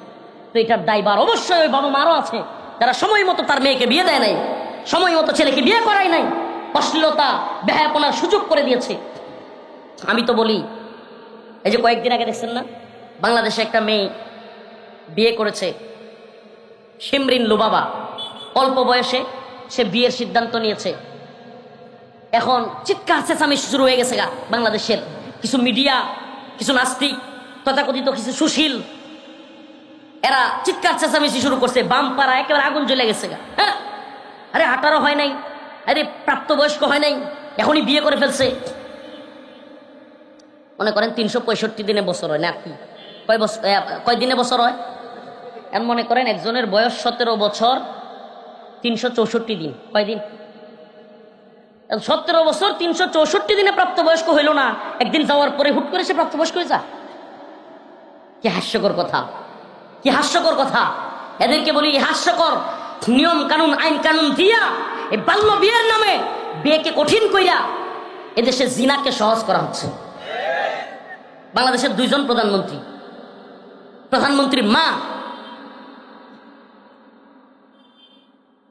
তো এটার দায়ভার অবশ্যই ওই বাবা মারও আছে, যারা সময় মতো তার মেয়েকে বিয়ে দেয় নাই, সময় মতো ছেলেকে বিয়ে করায় নাই, অশ্লীলতা বেহায়াপনার সুযোগ করে দিয়েছে। আমি তো বলি, এই যে কয়েকদিন আগে দেখছেন না, বাংলাদেশে একটা মেয়ে বিয়ে করেছে, শিমরিন লুবাবা, অল্প বয়সে সে বিয়ের সিদ্ধান্ত নিয়েছে। এখন চিৎকার চেঁচামেচি শুরু হয়ে গেছে গা বাংলাদেশের কিছু মিডিয়া, কিছু নাস্তিক, তথাকথিত কিছু সুশীল, এরা চিৎকার চেঁচামেচি শুরু করছে। বামপাড়া একেবারে আগুন জ্বলে গেছে গা। হ্যাঁ, আরে 18 হয় নাই, আরে প্রাপ্তবয়স্ক হয় নাই, এখনই বিয়ে করে ফেলছে। মনে করেন 365 দিনে বছর হয় না, কি কয় দিনে বছর হয়? এমন মনে করেন একজনের বয়স 17 বছর, 364 দিন। কয়দিন? 17 বছর 364 দিনে প্রাপ্তবয়স্ক হইল না, একদিন যাওয়ার পরে হুট করে সে প্রাপ্তবয়স্ক হয়ে যায়। কি হাস্যকর কথা, কি হাস্যকর কথা। এদেরকে বলি হাস্যকর নিয়ম কানুন, আইন কানুন দিয়া এই বাল্য বিয়ের নামে বিয়েকে কঠিন কইরা এদেশে জিনাকে সহজ করা হচ্ছে। বাংলাদেশের 2 জন প্রধানমন্ত্রী, প্রধানমন্ত্রীর মা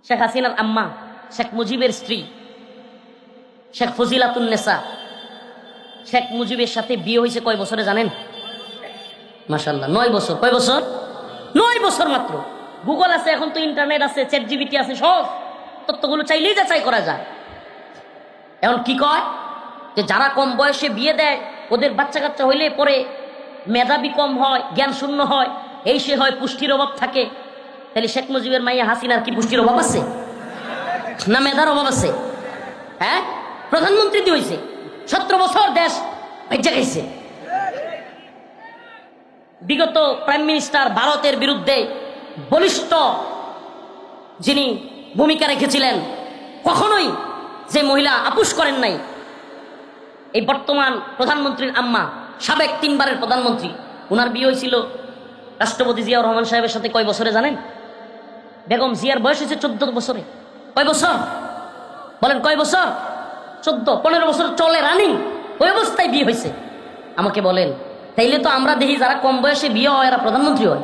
শেখ হাসিনার আম্মা, শেখ মুজিবের স্ত্রী শেখ ফজিলাতুন্নেসা, শেখ মুজিবের সাথে বিয়ে হয়েছে কয় বছরে জানেন? মাশাআল্লাহ 9 বছর। কয় বছর? 9 বছর মাত্র। গুগল আছে, এখন তো ইন্টারনেট আছে, চ্যাট জিপিটি আছে, সহজ তথ্যগুলো চাইলেই যাচাই করা যায়। এখন কি কয় যে যারা কম বয়সে বিয়ে দেয় ওদের বাচ্চা কাচ্চা হইলে পরে মেধাবী কম হয়, জ্ঞান শূন্য হয়, এই সে হয়, পুষ্টির অভাব থাকে। তাহলে শেখ মুজিবের মাইয়া হাসিনার কি পুষ্টির অভাব আছে না মেধার অভাব আছে? হ্যাঁ, প্রধানমন্ত্রী দিয়ে হয়েছে, 17 বছর দেশ ভেজে গেছে। বিগত প্রাইম মিনিস্টার ভারতের বিরুদ্ধে বলিষ্ঠ যিনি ভূমিকা রেখেছিলেন, কখনোই যে মহিলা আপোষ করেন নাই, এই বর্তমান প্রধানমন্ত্রীর আম্মা, সাবেক 3 বারের প্রধানমন্ত্রী, ওনার বিয়ে হয়েছিল রাষ্ট্রপতি জিয়াউর রহমান সাহেবের সাথে কয় বছরে জানেন? বেগম জিয়ার বয়স হয়েছে 14 বছরে। কয় বছর বলেন? কয় বছর? 14, 15 বছর চলে রানিং, ওই অবস্থায় বিয়ে হয়েছে। আমাকে বলেন, তাইলে তো আমরা দেখি যারা কম বয়সে বিয়ে হয় এরা প্রধানমন্ত্রী হয়।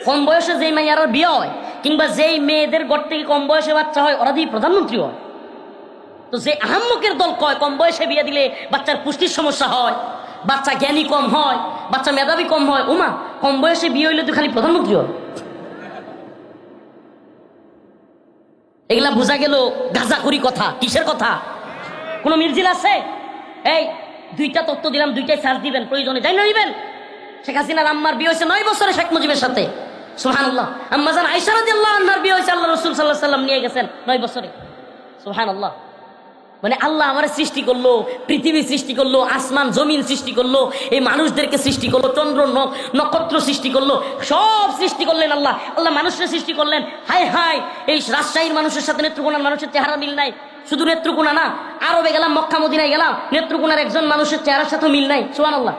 কম বয়সে যেই মাইয়ারা বিয়ে হয় কিংবা যেই মেয়েদের ঘর থেকে কম বয়সে বাচ্চা হয় ওরা দিয়ে প্রধানমন্ত্রী হয়। তো যে আহাম্মকের দল কয় কম বয়সে বিয়ে দিলে বাচ্চার পুষ্টির সমস্যা হয়, বাচ্চা জ্ঞানী কম হয়, বাচ্চা মেধাবী কম হয়, ওমা কম বয়সে বিয়ে হইলে তো খালি প্রধানমন্ত্রী হয়। এগুলা বোঝা গেল গাঁজাখুরি কথা। কিসের কথা? কোনো মির্জিল আছে? এই 2টা তত্ত্ব দিলাম, 2টাই সার্চ দিবেন, প্রয়োজনে যাই নিবেন। শেখ হাসিনার আম্মার বিয়ে হয়েছে 9 বছরে শেখ মুজিবের সাথে। সুবহানাল্লাহ। আম্মাজান আয়েশা রাদিয়াল্লাহু আনহার বিয়ে হয়েছে আল্লাহ রাসূল সাল্লাল্লাহু আলাইহি ওয়াসাল্লাম নিয়ে গেছেন 9 বছরে। সুবহানাল্লাহ। মানে আল্লাহ আমার সৃষ্টি করলো, পৃথিবী সৃষ্টি করলো, আসমান জমিন সৃষ্টি করলো, এই মানুষদেরকে সৃষ্টি করলো, চন্দ্র নক্ষত্র সৃষ্টি করলো, সব সৃষ্টি করলেন আল্লাহ। আল্লাহ মানুষের সৃষ্টি করলেন। হায় হায়, এই রাজশাহীর মানুষের সাথে নেত্রকোনার মানুষের চেহারা মিল নাই। শুধু নেত্রকোনা না, আরবে গেলাম, মক্কা মদিনায় গেলাম, নেত্রকোনার একজন মানুষের চেহারার সাথে মিল নাই। সুবহানাল্লাহ।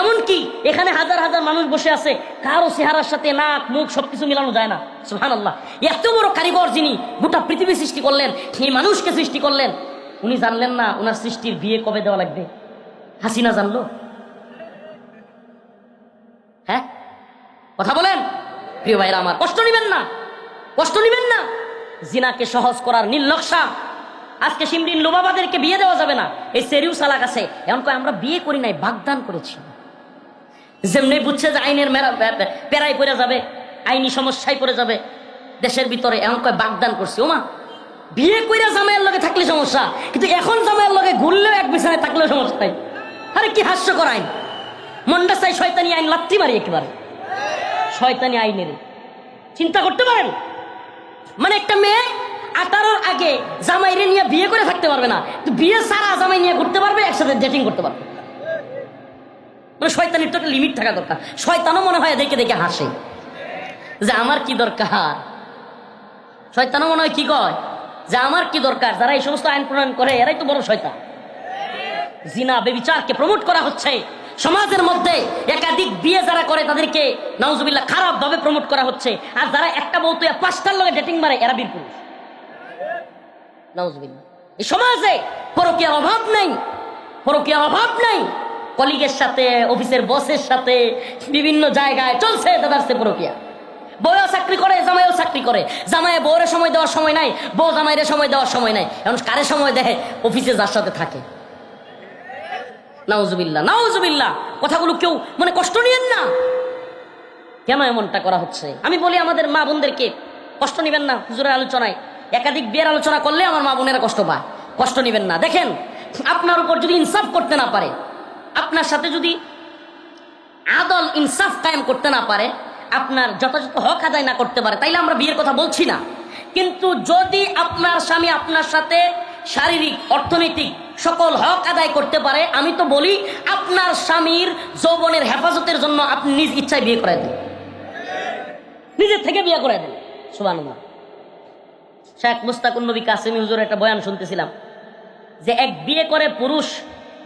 এমনকি এখানে হাজার হাজার মানুষ বসে আছে, কারো চেহারার সাথে নাক মুখ সবকিছু মিলানো যায় না। সুবহানাল্লাহ। এত বড় কারিগর যিনি গোটা পৃথিবী সৃষ্টি করলেন, এই মানুষকে সৃষ্টি করলেন, উনি জানলেন না ওনার সৃষ্টির বিয়ে কবে দেওয়া লাগবে? হাসিনা জানলো? হ্যাঁ, কথা বলেন প্রিয় ভাইরা আমার। কষ্ট নিবেন না, কষ্ট নিবেন না। জিনাকে সহজ করার নীল নকশা। আজকে সিমরিন লোবাবাদেরকে বিয়ে দেওয়া যাবে না, এই সেরিউ সালাক আছে। এমন কয় আমরা বিয়ে করি নাই, বাগদান করেছি। যেমনি বুঝছে যে আইনের পেরাই পড়ে যাবে, আইনি সমস্যায় পড়ে যাবে দেশের ভিতরে, এমন কয় বাগদান করছি। ওমা, বিয়ে কইরা জামাইয়ের লগে থাকলে সমস্যা, কিন্তু এখন জামাইয়ের লগে ঘুরলেও এক বিছানায় থাকলেও সমস্যা নাই। আরে কি হাস্যকর আইন! মনটা চাই শয়তানি আইন লাত্তি মারি একেবারে, শয়তানি আইনের। চিন্তা করতে পারেন, মানে একটা মেয়ে 18-র আগে জামাইরে নিয়ে বিয়ে করে থাকতে পারবে না, তো বিয়ে সারা জামাই নিয়ে ঘুরতে পারবে, একসাথে ডেটিং করতে পারবে। মানে শয়তানির তো একটা লিমিট থাকা দরকার। শয়তানও মনে হয় দেখে দেখে হাসে যে আমার কি দরকার। শয়তানও মনে হয় কি কয় যে আমার কি দরকার। যারা এই সমস্ত আইন প্রণয়ন করে এরাই তো বড় শয়তান। জিনা বেবিচারকে প্রমোট করা হচ্ছে সমাজের মধ্যে। একাধিক বিয়ে যারা করে তাদেরকে নাউজুবিল্লাহ খারাপ ভাবে প্রমোট করা হচ্ছে। আর যারা একটা বউ তুই 5টার লগে ডেটিং মারে এরা বীর পুরুষ। নাউজুবিল্লাহ। এই সমাজে পরকীয়ার অভাব নাই, পরকীয়ার অভাব নাই। কলিগের সাথে, অফিসের বসের সাথে, বিভিন্ন জায়গায় চলছে দাদারসে পরকীয়া। বউও চাকরি করে, জামাইও চাকরি করে। জামাইয়ে বউরে সময় দেওয়ার সময় নাই, বউ জামাইরে সময় দেওয়ার সময় নাই। এখন কারে সময় দেয়? অফিসে যার সাথে থাকে। নাউজুবিল্লাহ, নাউজুবিল্লাহ। কথাগুলো কেউ মানে কষ্ট নিয়েন না। কেন এমনটা করা হচ্ছে? আমি বলি আমাদের মা বোনদেরকে, কষ্ট নিবেন না। হুজুরের আলোচনায় একাধিক বিয়ের আলোচনা করলে আমার মা বোনেরা কষ্ট পায়। কষ্ট নিবেন না। দেখেন, আপনার উপর যদি ইনসাফ করতে না পারে, আপনার সাথে যদি আদল ইনসাফ কায়েম করতে না পারে, আপনার যথাযথ হক আদায় না করতে পারে, তাইলে আমরা বিয়ের কথা বলছি না। কিন্তু যদি আপনার স্বামী আপনার সাথে শারীরিক, অর্থনৈতিক সকল হক আদায় করতে পারে, আমি তো বলি আপনার স্বামীর যৌবনের হেফাজতের জন্য আপনি নিজ ইচ্ছায় বিয়ে করে দেন, নিজের থেকে বিয়ে করে দেন। সুবহানাল্লাহ। শেখ মুস্তাকুন নবী কাসেমি হুজুর একটা বয়ান শুনতেছিলাম যে 1 বিয়ে করে পুরুষ,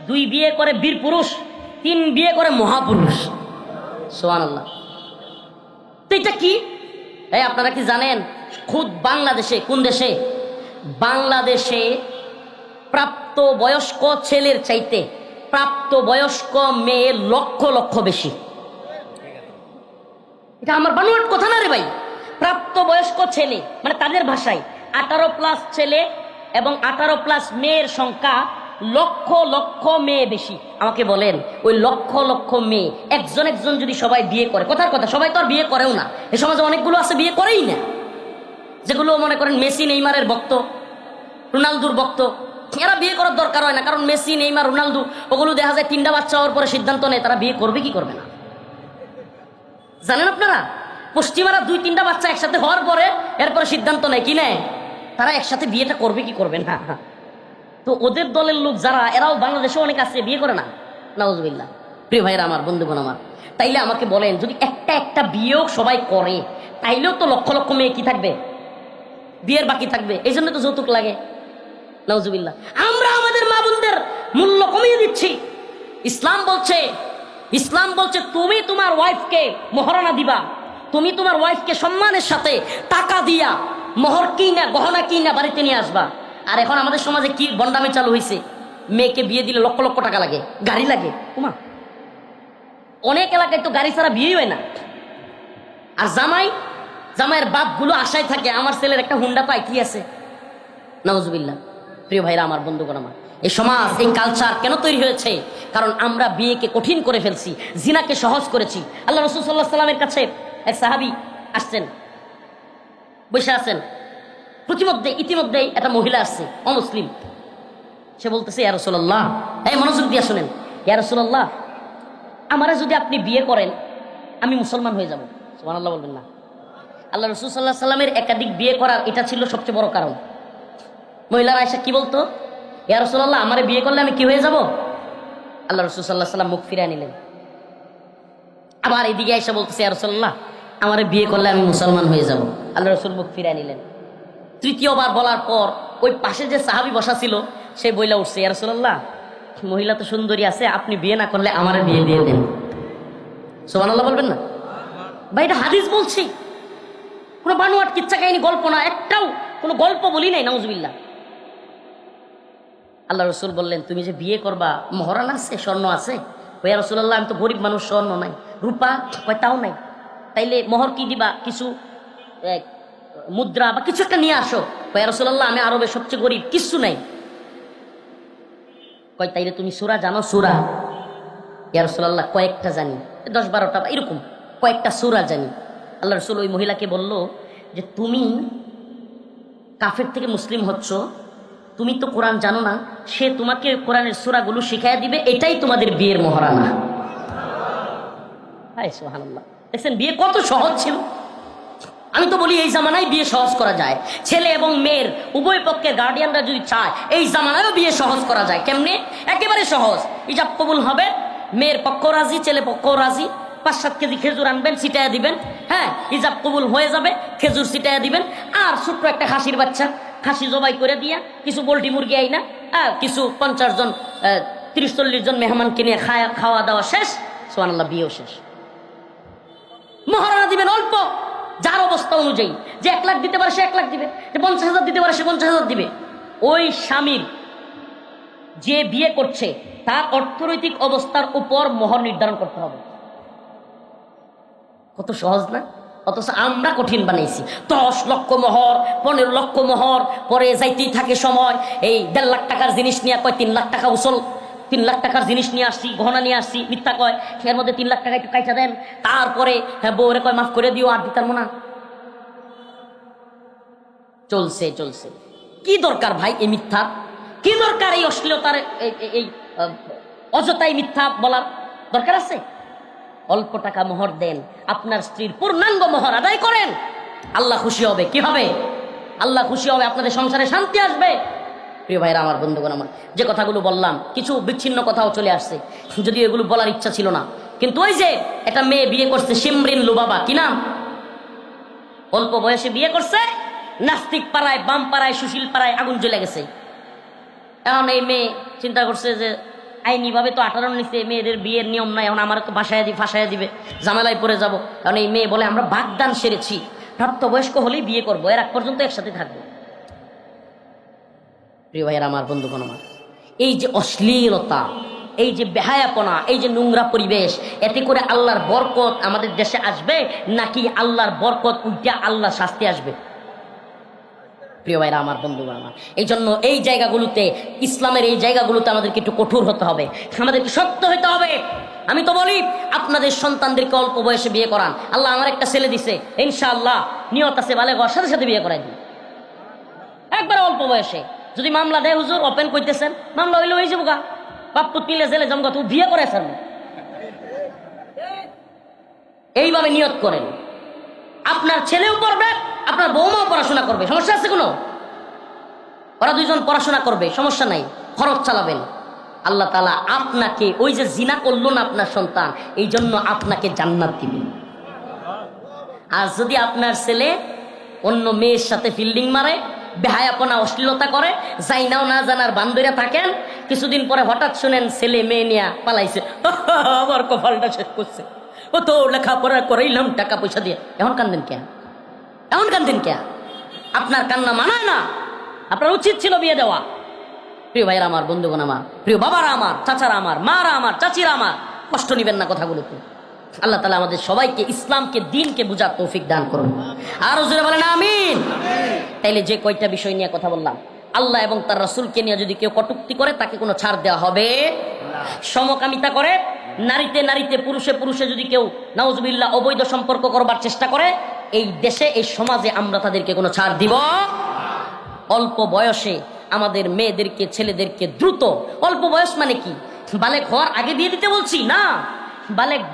2 বিয়ে করে বীর পুরুষ, 3 বিয়ে করে মহাপুরুষ। সুবহানাল্লাহ। তো এটা কি? এই আপনারা কি জানেন খুদ বাংলাদেশে, কোন দেশে বাংলাদেশে প্রাপ্ত বয়স্ক ছেলের চাইতে প্রাপ্ত বয়স্ক মেয়ে লক্ষ লক্ষ বেশি। এটা আমার বানোয়াট কথা না রে ভাই। প্রাপ্ত বয়স্ক ছেলে মানে তাদের ভাষায় 18+ ছেলে এবং 18+ মেয়ের সংখ্যা লক্ষ লক্ষ মেয়ে বেশি। আমাকে বলেন ওই লক্ষ লক্ষ মেয়ে একজন একজন যদি সবাই বিয়ে করে, কথার কথা সবাই তো আর বিয়ে করেও না, এই সমাজে অনেকগুলো আছে বিয়ে করেই না, যেগুলো মনে করেন মেসি নেইমারের ভক্ত, রোনালদোর ভক্ত, এরা বিয়ে করার দরকার হয় না। কারণ মেসি নেইমার রোনালদো ওগুলো দেখা যায় 3টা বাচ্চা হওয়ার পরে সিদ্ধান্ত নেয় তারা বিয়ে করবে কি করবে না। জানেন আপনারা পশ্চিমারা 2-3টা বাচ্চা একসাথে হওয়ার পরে এরপরে সিদ্ধান্ত নেয় কি নেয়, তারা একসাথে বিয়েটা করবে কি করবে না। তো ওদের দলের লোক যারা, এরাও বাংলাদেশে অনেক আছে বিয়ে করে না, নাউজুবিল্লাহ। প্রিয় ভাইরা আমার, বন্ধুগণ আমার, তাইলে আমাকে বলেন যদি একটা একটা বিয়েও সবাই করে তাইলেও তো লক্ষ লক্ষ মেয়ে কি থাকবে, বিয়ের বাকি থাকবে। এই জন্য তো যৌতুক লাগে, নাউজুবিল্লাহ। আমরা আমাদের মা বোনদের মূল্য কমিয়ে দিচ্ছি। ইসলাম বলছে তুমি তোমার ওয়াইফকে মহারানা দিবা, তুমি তোমার ওয়াইফকে সম্মানের সাথে টাকা দিয়া মোহর কিনা গহনা কিনা বাড়িতে নিয়ে আসবা। আর এখন আমাদের সমাজে কি বন্ডামি চালু হয়েছে, মেয়েকে বিয়ে দিলে লক্ষ লক্ষ টাকা লাগে, গাড়ি লাগে। উমা, অনেক এলাকায় তো গাড়ি ছাড়া বিয়েই হয় না। আর জামাইয়ের বাপগুলো আশায় থাকে আমার ছেলের একটা হুন্ডা পাই কি আছে, নাউজুবিল্লাহ। প্রিয় ভাইরা আমার, বন্ধুগণ আমার, এই সমাজ এই কালচার কেন তৈরি হয়েছে? কারণ আমরা বিয়েকে কঠিন করে ফেলছি, জিনাকে সহজ করেছি। আল্লাহ রাসূল সাল্লাল্লাহু আলাইহি ওয়াসাল্লামের কাছে এক সাহাবী আসছেন, বসে আছেন। ইতিমধ্যেই একটা মহিলা আসছে, অমুসলিম। সে বলতেছে ইয়া রাসূলুল্লাহ, এই মনোযোগ দিয়ে শুনেন, ইয়া রাসূলুল্লাহ আমারে যদি আপনি বিয়ে করেন আমি মুসলমান হয়ে যাব। সুবহানাল্লাহ বলবেন না। আল্লাহ রাসূল সাল্লাল্লাহু আলাইহি ওয়াসাল্লামের একাধিক বিয়ে করার এটা ছিল সবচেয়ে বড় কারণ। মহিলারা আয়েশা কি বলতো, ইয়া রাসূলুল্লাহ আমারে বিয়ে করলে আমি কি হয়ে যাব? আল্লাহ রাসূল সাল্লাল্লাহু আলাইহি ওয়াসাল্লাম মুখ ফিরিয়ে নিলেন। আবার এদিকে আয়েশা বলতেছে ইয়া রাসূলুল্লাহ আমারে বিয়ে করলে আমি মুসলমান হয়ে যাব। আল্লাহ রাসূল মুখ ফিরিয়ে নিলেন। তৃতীয়বার বলার পর ওই পাশে যে সাহাবী বসা ছিল সে বইলা উঠছে, ইয়া রাসূলুল্লাহ মহিলা তো সুন্দরী আছে, আপনি বিয়ে না করলে আমারে বিয়ে দিয়ে দেন। সুবহানাল্লাহ বলবেন না ভাই? এটা হাদিস বলছি, কোনো বানোয়াট কিচ্ছা কাহিনী গল্প না, একটাও কোনো গল্প বলি নাই, নাউজুবিল্লাহ। আল্লাহ রাসূল বললেন তুমি যে বিয়ে করবা মহরান আছে, স্বর্ণ আছে? ইয়া রাসূলুল্লাহ আমি তো গরিব মানুষ, স্বর্ণ নাই, রূপা কয় তাও নাই, তাইলে মোহর কি দিবা? কিছু মুদ্রা বা কিছু একটা নিয়ে আসো। ইয়া রাসূলুল্লাহ আমি আরবের সবচেয়ে গরিব, কিচ্ছু নাই। কয় তাইলে তুমি সূরা জানো? সূরা? ইয়া রাসূলুল্লাহ কয়েকটা জানি, 10-12টা এরকম কয়েকটা সূরা জানি। আল্লাহ রাসূল ওই মহিলাকে বলল যে তুমি কাফের থেকে মুসলিম হচ্ছ, তুমি তো কোরআন জানো না, সে তোমাকে কোরআনের সূরাগুলো শিখাইয়া দিবে, এটাই তোমাদের বিয়ের মহারানা। হায় সুবহানাল্লাহ, দেখছেন বিয়ে কত সহজ ছিল। আমি তো বলি এই জামানায় বিয়ে সহজ করা যায়, ছেলে এবং মেয়ের উভয় পক্ষের গার্ডিয়ানরা যদি চায় এই জামানায়ও বিয়ে সহজ করা যায়। কেমনে? একেবারে সহজ। ইজাব কবুল হবে, মেয়ের পক্ষ রাজি, ছেলে পক্ষ রাজি। 5-7 কেজি খেজুর আনবেন, ছিটাইয়া দিবেন, হ্যাঁ ইজাব কবুল হয়ে যাবে, খেজুর ছিটাইয়া দিবেন। আর ছোট্ট একটা খাসির বাচ্চা, খাসি জবাই করে দিয়া কিছু পোল্ট্রি মুরগি আইনা কিছু 50 জন 30-40 জন মেহমানকে নিয়ে খাওয়া দাওয়া শেষ, সুবহানাল্লাহ বিয়েও শেষ। মহারানা দিবেন অল্প, যার অবস্থা অনুযায়ী, যে 1 লাখ দিতে পারে সে 1 লাখ দিবে, যে 50,000 দিতে পারে সে 50,000 দিবে। ওই স্বামীর যে বিয়ে করছে তার অর্থনৈতিক অবস্থার উপর মোহর নির্ধারণ করতে হবে। কত সহজ না? অথচ আমরা কঠিন বানাইছি। 10 লক্ষ মোহর, 15 লক্ষ মোহর, পরে যাইতেই থাকে সময়। এই 1.5 লাখ টাকার জিনিস নিয়ে কয় 3 লাখ টাকা উসল, 3 লাখ টাকার জিনিস নিয়ে আসছি, গহনা নিয়ে আসছি, মিথ্যা কয়, এর মধ্যে 3 লাখ টাকা একটু কাইটা দেন। তারপরে বউরে কয় মাফ করে দিও, আর দিতাম না। চলছে। কি দরকার ভাই এই মিথ্যা? কি দরকার এই অশ্লীলতার, এই অযথাই মিথ্যা বলার দরকার আছে? অল্প টাকা মোহর দেন, আপনার স্ত্রীর পূর্ণাঙ্গ মোহর আদায় করেন, আল্লাহ খুশি হবে। কি হবে? আল্লাহ খুশি হবে, আপনাদের সংসারে শান্তি আসবে। প্রিয় ভাইরা আমার, বন্ধুগণ আমার, যে কথাগুলো বললাম কিছু বিচ্ছিন্ন কথাও চলে আসছে, যদিও এগুলো বলার ইচ্ছা ছিল না। কিন্তু ওই যে একটা মেয়ে বিয়ে করছে, শিমরিন লুবাবা, কি নাম? অল্প বয়সে বিয়ে করছে, নাস্তিক পাড়ায়, বাম পাড়ায়, সুশীল পাড়ায় আগুন জ্বলে গেছে। এখন এই মেয়ে চিন্তা করছে যে আইনিভাবে তো 18 নিচে মেয়েদের বিয়ের নিয়ম নাই, এখন আমার তো ফাঁসাইয়া দিবে, ঝামেলায় পড়ে যাব। কারণ এই মেয়ে বলে আমরা বাগদান সেরেছি, প্রাপ্তবয়স্ক হলেই বিয়ে করবো, এর আগ পর্যন্ত একসাথে থাকবো। প্রিয় ভাইয়ের আমার, বন্ধুগণ আমার, এই যে অশ্লীলতা, এই যে বেহায়াপনা, এই যে নোংরা পরিবেশ, এতে করে আল্লাহর বরকত আমাদের দেশে আসবে নাকি আল্লাহর বরকত উল্টা আল্লাহর শাস্তি আসবে? প্রিয় ভাইরা আমার, বন্ধুগণ আমার, এই জন্য এই জায়গাগুলোতে, ইসলামের এই জায়গাগুলোতে আমাদেরকে একটু কঠোর হতে হবে, আমাদেরকে শক্ত হতে হবে। আমি তো বলি আপনাদের সন্তানদেরকে অল্প বয়সে বিয়ে করান। আল্লাহ আমার একটা ছেলে দিছে, ইনশাআল্লাহ নিয়ত আছে বালেগ হওয়ার সাথে সাথে বিয়ে করাই দিন, একবার অল্প বয়সে। যদি মামলা দেয় হুজুর ওপেন করতেছেন, মামলা হইলে হয়ে যাবো গা, বাপ্পুত মিলে জেলে জমগা, তুই বিয়ে করে স্যার। এইভাবে নিয়ত করেন, আপনার ছেলেও পড়বে, আপনার বৌমাও পড়াশোনা করবে, সমস্যা আছে কোনো? ওরা দুইজন পড়াশোনা করবে, সমস্যা নাই, খরচ চালাবেন। আল্লাহ তাআলা আপনাকে, ওই যে জিনা করলো না আপনার সন্তান, এই জন্য আপনাকে জান্নাত দিবেন। আর যদি আপনার ছেলে অন্য মেয়ের সাথে ফিল্ডিং মারে, বেহায়াপনা অশ্লীলতা করে, জাইনাও না জানার বান্ধবীরা থাকেন, কিছুদিন পরে হঠাৎ শুনেন ছেলে মেয়ে নিয়ে পালাইছে, আমার কপালটা শেষ করছে, ও তো লেখাপড়া করাইলাম টাকা পয়সা দিয়ে। এখন কান্দেন কে? এখন কান্দেন কে? আপনার কান্না মানায় না, আপনার উচিত ছিল বিয়ে দেওয়া। প্রিয় ভাইয়েরা আমার, বন্ধুগণ আমার, প্রিয় বাবারা আমার, চাচারা আমার, মারা আমার, চাচিরা আমার, কষ্ট নিবেন না কথাগুলোতে। আল্লাহ তাআলা আমাদের সবাইকে ইসলামকে, দ্বীনকে বুঝার তৌফিক দান করুন। আরো জোরে বলেন আমিন। তাইলে যে কয়টা বিষয় নিয়ে কথা বললাম, আল্লাহ এবং তার রাসূলকে নিয়ে যদি কেউ কটূক্তি করে তাকে কোনো ছাড় দেওয়া হবে না। সমকামিতা করে, নারীতে নারীতে, পুরুষে পুরুষে যদি কেউ নাউজুবিল্লাহ অবৈধ সম্পর্ক করবার চেষ্টা করে, এই দেশে, এই সমাজে আমরা তাদেরকে কোনো ছাড় দিব। অল্প বয়সে আমাদের মেয়েদেরকে, ছেলেদেরকে দ্রুত, অল্প বয়স মানে কি বালেগ হওয়ার আগে বিয়ে দিতে বলছি না,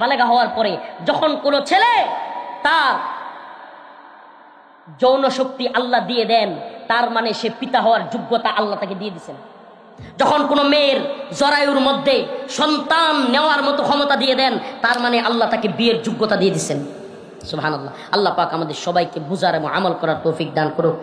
বালেগা হওয়ার পরে যখন কোনো ছেলে তার যৌন শক্তি আল্লাহ দিয়ে দেন, তার মানে সে পিতা হওয়ার যোগ্যতা আল্লাহ তাকে দিয়ে দিয়েছেন। যখন কোনো মেয়ের জরায়ুর মধ্যে সন্তান নেওয়ার মতো ক্ষমতা দিয়ে দেন, তার মানে আল্লাহ তাকে বিয়ের যোগ্যতা দিয়ে দিয়েছেন। সুবহানাল্লাহ। আল্লাহ পাক আমাদের সবাইকে বুঝার এবং আমল করার তৌফিক দান করুক।